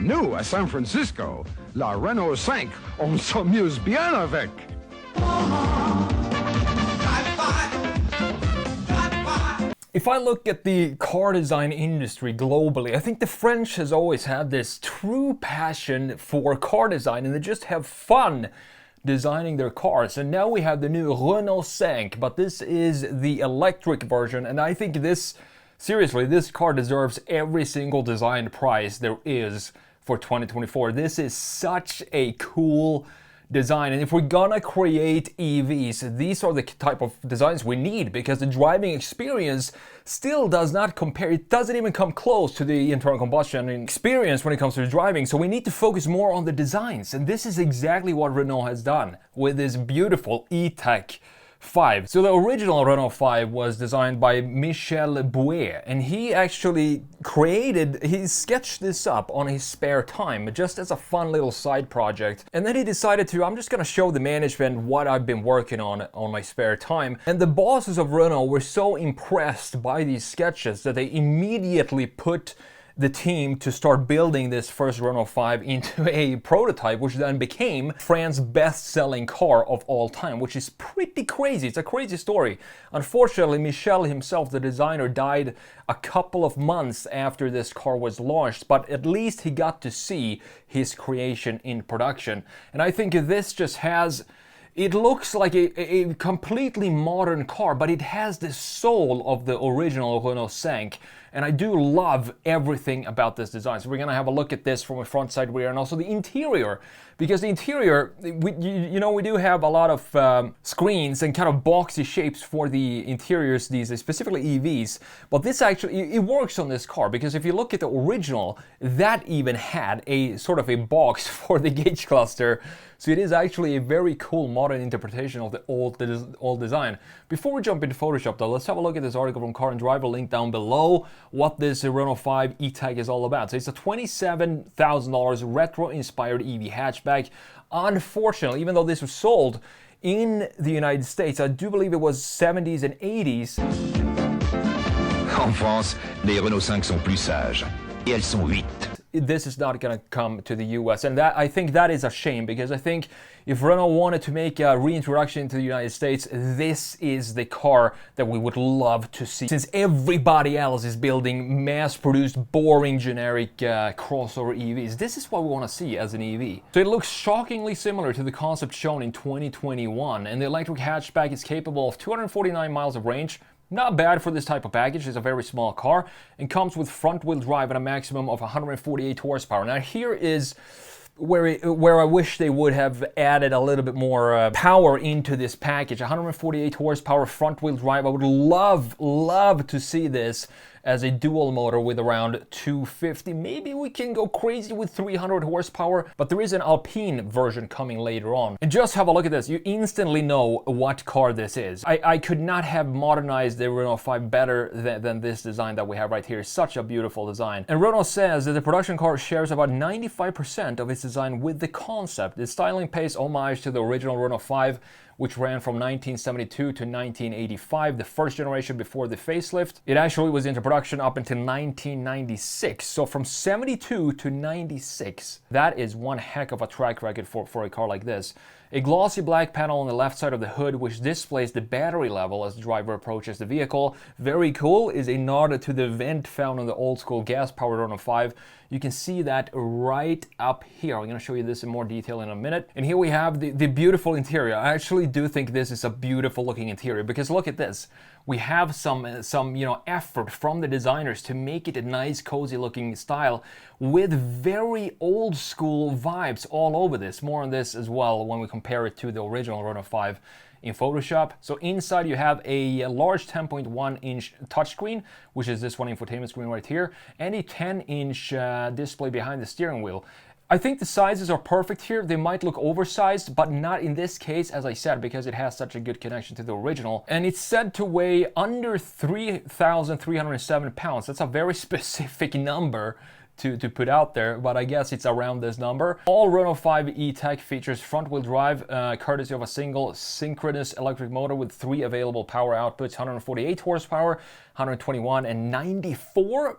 Nous, à San Francisco, la Renault 5, on s'amuse bien avec. If I look at the car design industry globally, I think the French has always had this true passion for car design, and they just have fun designing their cars. And now we have the new Renault 5, but this is the electric version, and I think seriously, this car deserves every single design prize there is for 2024. This is such a cool design, and if we're gonna create EVs, these are the type of designs we need, because the driving experience still does not compare, it doesn't even come close to the internal combustion experience when it comes to driving. So we need to focus more on the designs, and this is exactly what Renault has done with this beautiful E-Tech 5. So the original Renault 5 was designed by Michel Bouet, and he actually he sketched this up on his spare time, just as a fun little side project. And then he decided I'm just gonna show the management what I've been working on my spare time. And the bosses of Renault were so impressed by these sketches that they immediately put the team to start building this first Renault 5 into a prototype, which then became France's best-selling car of all time, which is pretty crazy. It's a crazy story. Unfortunately, Michel himself, the designer, died a couple of months after this car was launched, but at least he got to see his creation in production. And I think this just it looks like a completely modern car, but it has the soul of the original Renault 5. And I do love everything about this design. So we're gonna have a look at this from a front, side, rear, and also the interior. Because the interior, we do have a lot of screens and kind of boxy shapes for the interiors, these specifically EVs. But this actually, it works on this car, because if you look at the original, that even had a sort of a box for the gauge cluster. So it is actually a very cool modern interpretation of the old design. Before we jump into Photoshop though, let's have a look at this article from Car and Driver, link down below, what this Renault 5 E-Tech is all about. So it's a $27,000 retro-inspired EV hatchback. Unfortunately, even though this was sold in the United States, I do believe it was 70s and 80s. En France, les Renault 5 sont plus sages. Et elles sont vite. This is not going to come to the US, and I think that is a shame, because I think if Renault wanted to make a reintroduction to the United States, this is the car that we would love to see, since everybody else is building mass-produced, boring, generic crossover EVs. This is what we want to see as an EV. So it looks shockingly similar to the concept shown in 2021, and the electric hatchback is capable of 249 miles of range. Not bad for this type of package. It's a very small car and comes with front-wheel drive and a maximum of 148 horsepower. Now here is where I wish they would have added a little bit more power into this package. 148 horsepower front-wheel drive. I would love to see this as a dual motor with around 250. Maybe we can go crazy with 300 horsepower, but there is an Alpine version coming later on. And just have a look at this. You instantly know what car this is. I could not have modernized the Renault 5 better than this design that we have right here. It's such a beautiful design. And Renault says that the production car shares about 95% of its design with the concept. The styling pays homage to the original Renault 5, which ran from 1972 to 1985, the first generation before the facelift. It actually was into production up until 1996. So from 72 to 96, that is one heck of a track record for a car like this. A glossy black panel on the left side of the hood, which displays the battery level as the driver approaches the vehicle. Very cool, is a nod to the vent found on the old school gas-powered Renault 5. You can see that right up here. I'm going to show you this in more detail in a minute. And here we have the beautiful interior. I actually do think this is a beautiful looking interior, because look at this. We have some effort from the designers to make it a nice, cozy looking style with very old school vibes all over this. More on this as well when we compare it to the original Renault 5 in Photoshop. So inside you have a large 10.1-inch touchscreen, which is this one infotainment screen right here, and a 10-inch display behind the steering wheel. I think the sizes are perfect here. They might look oversized, but not in this case, as I said, because it has such a good connection to the original. And it's said to weigh under 3,307 pounds. That's a very specific number to put out there, but I guess it's around this number. All Renault 5 E-Tech features front-wheel drive, courtesy of a single synchronous electric motor with 3 available power outputs, 148 horsepower, 121, and 94.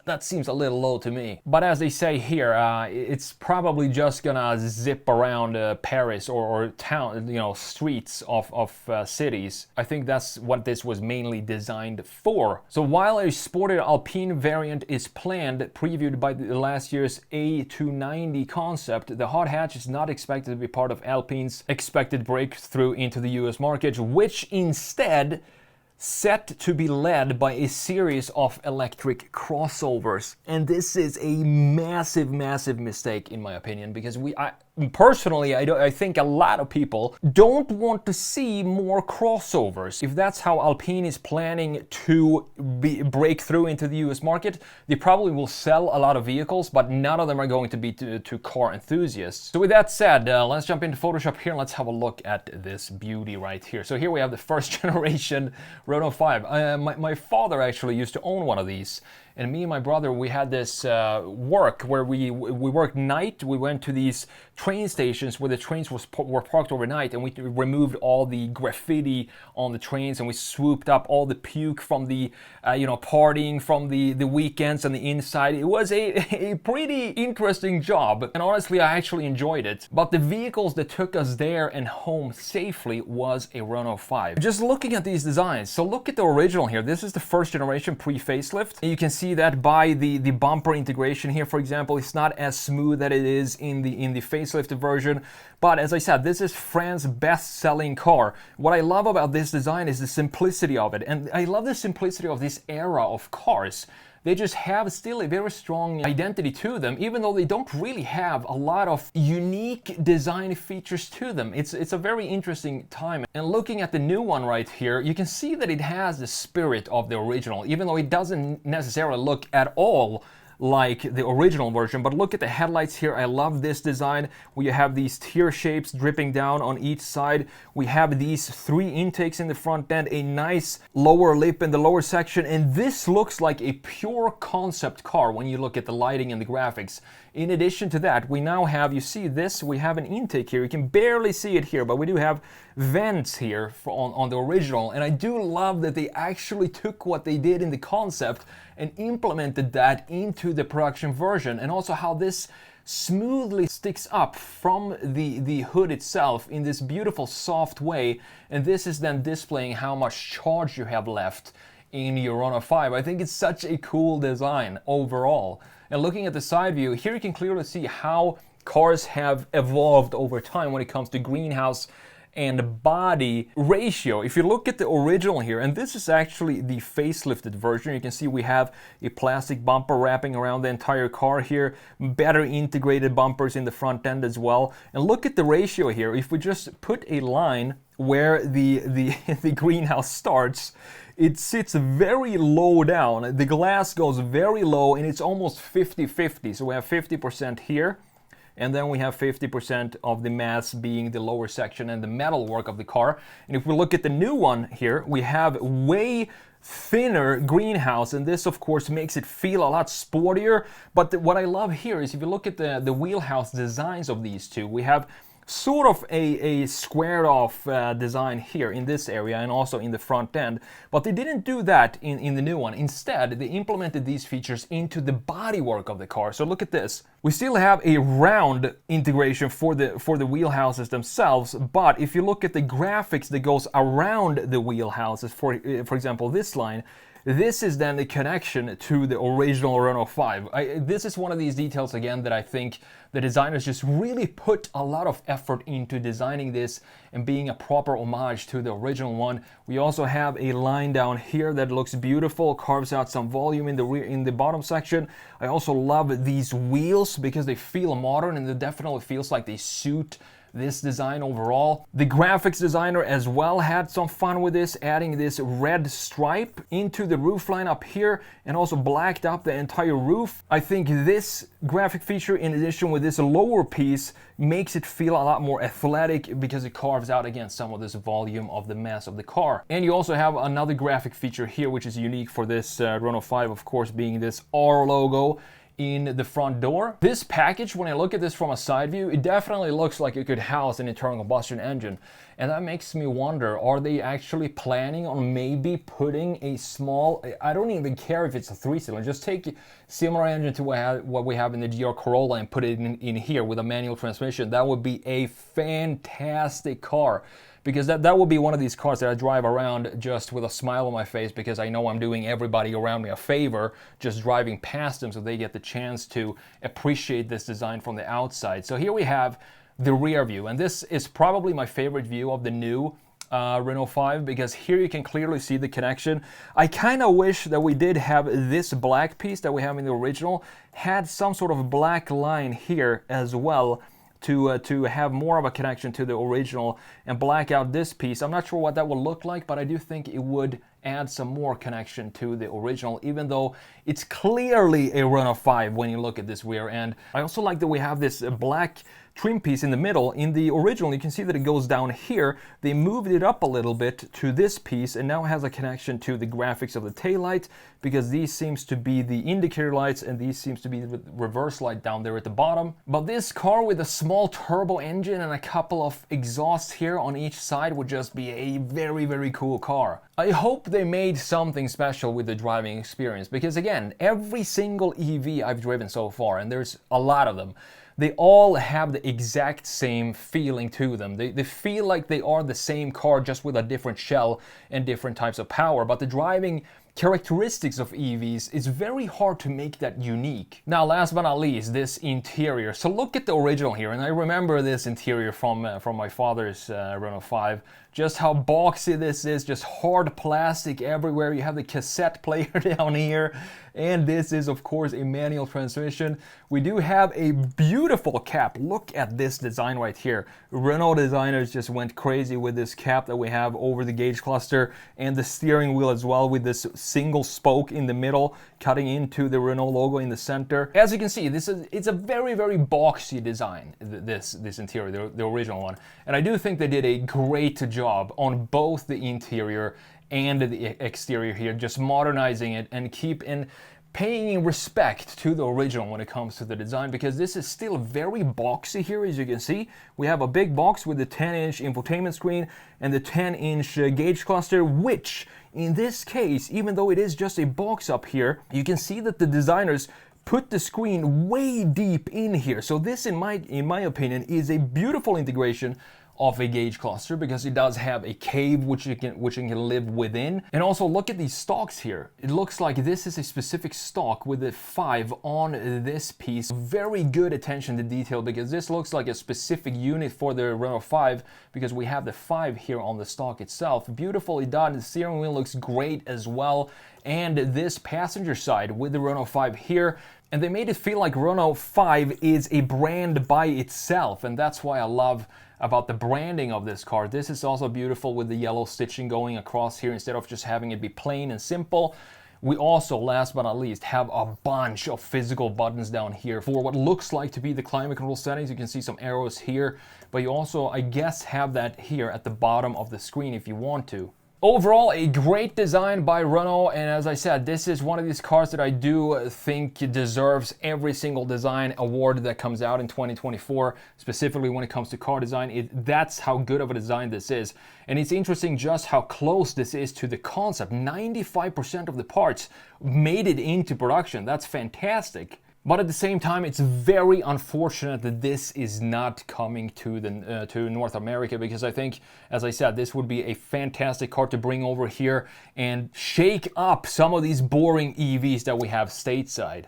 that seems a little low to me. But as they say here, it's probably just gonna zip around Paris or town, you know, streets of cities. I think that's what this was mainly designed for. So while a sported Alpine variant is planned, previewed by the last year's A290 concept, the hot hatch is not expected to be part of Alpine's expected breakthrough into the US market, which instead set to be led by a series of electric crossovers. And this is a massive, massive mistake in my opinion, because personally, I think a lot of people don't want to see more crossovers. If that's how Alpine is planning to break through into the US market, they probably will sell a lot of vehicles, but none of them are going to be to car enthusiasts. So with that said, let's jump into Photoshop here and let's have a look at this beauty right here. So here we have the first generation Renault 5. My father actually used to own one of these. And me and my brother, we had this work where we worked night. We went to these train stations where the trains were parked overnight, and we removed all the graffiti on the trains, and we swooped up all the puke from the partying from the weekends and the inside. It was a pretty interesting job, and honestly, I actually enjoyed it. But the vehicles that took us there and home safely was a Renault 5. Just looking at these designs, so look at the original here. This is the first generation pre-facelift. And you can see that by the bumper integration here, for example, it's not as smooth that it is in the facelifted version. But as I said, this is France's best-selling car. What I love about this design is the simplicity of it, and I love the simplicity of this era of cars. They just have still a very strong identity to them, even though they don't really have a lot of unique design features to them. It's a very interesting time. And looking at the new one right here, you can see that it has the spirit of the original, even though it doesn't necessarily look at all like the original version. But look at the headlights here. I love this design. We have these tear shapes dripping down on each side. We have these 3 intakes in the front end, a nice lower lip in the lower section, and this looks like a pure concept car when you look at the lighting and the graphics. In addition to that, we now have, you see this, we have an intake here. You can barely see it here, but we do have vents here on the original, and I do love that they actually took what they did in the concept and implemented that into the production version, and also how this smoothly sticks up from the hood itself in this beautiful soft way, and this is then displaying how much charge you have left in your Renault 5. I think it's such a cool design overall. And looking at the side view, here you can clearly see how cars have evolved over time when it comes to greenhouse and body ratio. If you look at the original here, and this is actually the facelifted version, you can see we have a plastic bumper wrapping around the entire car here, better integrated bumpers in the front end as well. And look at the ratio here. If we just put a line where the greenhouse starts, it sits very low down. The glass goes very low, and it's almost 50-50. So we have 50% here, and then we have 50% of the mass being the lower section and the metal work of the car. And if we look at the new one here, we have way thinner greenhouse, and this of course makes it feel a lot sportier. But what I love here is if you look at the wheelhouse designs of these two, we have sort of a squared off design here in this area and also in the front end, but they didn't do that in the new one. Instead, they implemented these features into the bodywork of the car. So look at this. We still have a round integration for the wheelhouses themselves, but if you look at the graphics that goes around the wheelhouses, for example this line, this is then the connection to the original Renault 5. This is one of these details again that I think the designers just really put a lot of effort into designing this and being a proper homage to the original one. We also have a line down here that looks beautiful, carves out some volume in the bottom section. I also love these wheels because they feel modern, and it definitely feels like they suit this design overall. The graphics designer as well had some fun with this, adding this red stripe into the roofline up here and also blacked up the entire roof. I think this graphic feature, in addition with this lower piece, makes it feel a lot more athletic because it carves out against some of this volume of the mass of the car. And you also have another graphic feature here which is unique for this Renault 5, of course, being this R logo in the front door. This package, when I look at this from a side view, it definitely looks like it could house an internal combustion engine. And that makes me wonder, are they actually planning on maybe putting a small, I don't even care if it's a 3-cylinder, just take similar engine to what we have in the GR Corolla and put it in here with a manual transmission. That would be a fantastic car. Because that would be one of these cars that I drive around just with a smile on my face, because I know I'm doing everybody around me a favor just driving past them, so they get the chance to appreciate this design from the outside. So here we have the rear view, and this is probably my favorite view of the new Renault 5, because here you can clearly see the connection. I kind of wish that we did have this black piece that we have in the original, had some sort of black line here as well, to have more of a connection to the original, and black out this piece. I'm not sure what that will look like, but I do think it would add some more connection to the original, even though it's clearly a Renault 5 when you look at this rear end. I also like that we have this black trim piece in the middle. In the original, you can see that it goes down here. They moved it up a little bit to this piece, and now it has a connection to the graphics of the taillight, because these seems to be the indicator lights, and these seems to be the reverse light down there at the bottom. But this car with a small turbo engine and a couple of exhausts here on each side would just be a very, very cool car. I hope they made something special with the driving experience, because again, every single EV I've driven so far, and there's a lot of them, they all have the exact same feeling to them. They feel like they are the same car, just with a different shell and different types of power. But the driving characteristics of EVs is very hard to make that unique. Now, last but not least, this interior. So look at the original here, and I remember this interior from my father's Renault 5. Just how boxy this is, just hard plastic everywhere. You have the cassette player down here, and this is of course a manual transmission. We do have a beautiful cap. Look at this design right here. Renault designers just went crazy with this cap that we have over the gauge cluster, and the steering wheel as well, with this single spoke in the middle cutting into the Renault logo in the center. As you can see, it's a very, very boxy design, this interior, the original one. And I do think they did a great job on both the interior and the exterior here, just modernizing it and paying respect to the original when it comes to the design, because this is still very boxy here. As you can see, we have a big box with the 10-inch infotainment screen and the 10-inch gauge cluster, which in this case, even though it is just a box up here, you can see that the designers put the screen way deep in here. So this, in my opinion, is a beautiful integration of a gauge cluster, because it does have a cave which it can live within. And also look at these stalks here. It looks like this is a specific stalk with a 5 on this piece. Very good attention to detail, because this looks like a specific unit for the Renault 5, because we have the 5 here on the stalk itself. Beautifully done. The steering wheel looks great as well. And this passenger side with the Renault 5 here. And they made it feel like Renault 5 is a brand by itself, and that's why I love about the branding of this car. This is also beautiful with the yellow stitching going across here instead of just having it be plain and simple. We also, last but not least, have a bunch of physical buttons down here for what looks like to be the climate control settings. You can see some arrows here, but you also, I guess, have that here at the bottom of the screen if you want to. Overall, a great design by Renault, and as I said, this is one of these cars that I do think deserves every single design award that comes out in 2024, specifically when it comes to car design. That's how good of a design this is. And it's interesting just how close this is to the concept. 95% of the parts made it into production. That's fantastic. But at the same time, it's very unfortunate that this is not coming to North America, because I think, as I said, this would be a fantastic car to bring over here and shake up some of these boring EVs that we have stateside.